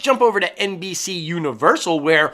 jump over to NBC Universal, where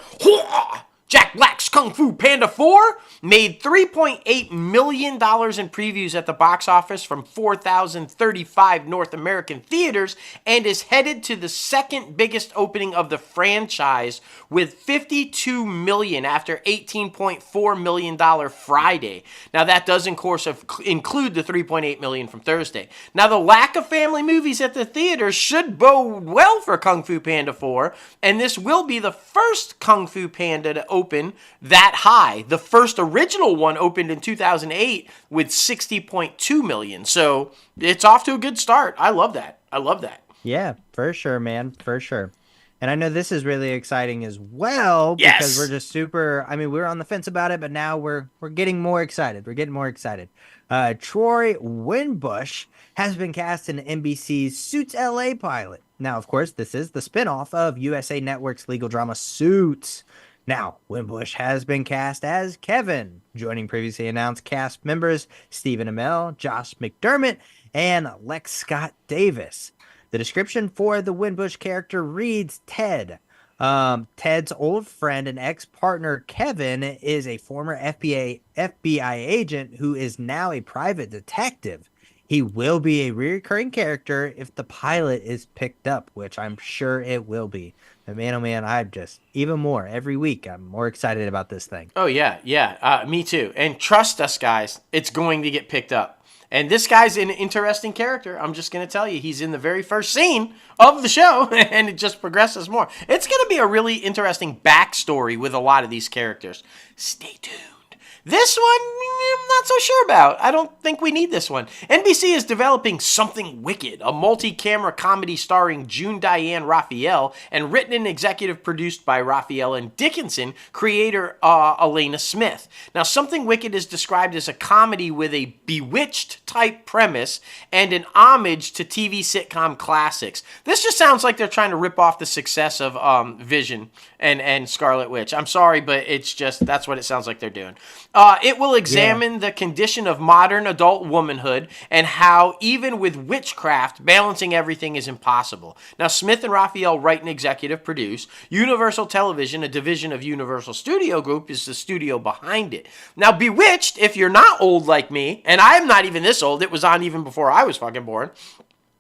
Jack Black's Kung Fu Panda 4 made $3.8 million in previews at the box office from 4,035 North American theaters and is headed to the second biggest opening of the franchise with $52 million after $18.4 million Friday. Now that does, of course, include the $3.8 million from Thursday. Now the lack of family movies at the theater should bode well for Kung Fu Panda 4, and this will be the first Kung Fu Panda to open that high. The first original one opened in 2008 with $60.2 million. So it's off to a good start. I love that. Yeah, for sure, man. For sure. And I know this is really exciting as well because we're just super. I mean, we were on the fence about it, but now we're getting more excited. Troy Winbush has been cast in NBC's Suits LA pilot. Now, of course, this is the spinoff of USA Network's legal drama Suits. Now, Winbush has been cast as Kevin, joining previously announced cast members Stephen Amell, Josh McDermott, and Lex Scott Davis. The description for the Winbush character reads Ted. Ted's old friend and ex-partner Kevin is a former FBI agent who is now a private detective. He will be a recurring character if the pilot is picked up, which I'm sure it will be. And man, oh man, I'm just even more every week. I'm more excited about this thing. Oh, yeah. Me too. And trust us, guys, it's going to get picked up. And this guy's an interesting character. I'm just going to tell you, he's in the very first scene of the show, and it just progresses more. It's going to be a really interesting backstory with a lot of these characters. Stay tuned. This one, I'm not so sure about. I don't think we need this one. NBC is developing Something Wicked, a multi-camera comedy starring June Diane Raphael and written and executive produced by Raphael and Dickinson, creator Elena Smith. Now, Something Wicked is described as a comedy with a Bewitched-type premise and an homage to TV sitcom classics. This just sounds like they're trying to rip off the success of Vision and Scarlet Witch. I'm sorry, but it's just, that's what it sounds like they're doing. It will examine the condition of modern adult womanhood and how, even with witchcraft, balancing everything is impossible. Now, Smith and Raphael write and executive produce. Universal Television, a division of Universal Studio Group, is the studio behind it. Now, Bewitched, if you're not old like me, and I'm not even this old, it was on even before I was fucking born.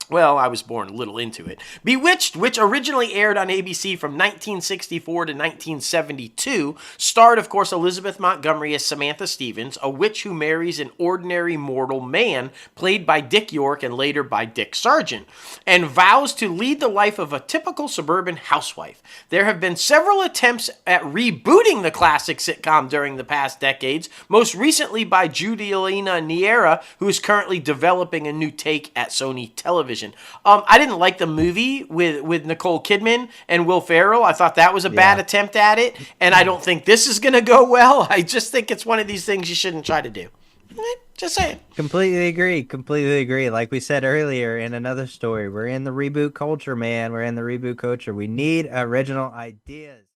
Well, I was born a little into it. Bewitched, which originally aired on ABC from 1964 to 1972, starred, of course, Elizabeth Montgomery as Samantha Stevens, a witch who marries an ordinary mortal man, played by Dick York and later by Dick Sargent, and vows to lead the life of a typical suburban housewife. There have been several attempts at rebooting the classic sitcom during the past decades, most recently by Juliana Niera, who is currently developing a new take at Sony Television. I didn't like the movie with Nicole Kidman and Will Ferrell. I thought that was a bad attempt at it, and I don't think this is going to go well. I just think it's one of these things you shouldn't try to do. Just saying. Completely agree. Like we said earlier in another story, we're in the reboot culture, man. We're in the reboot culture. We need original ideas.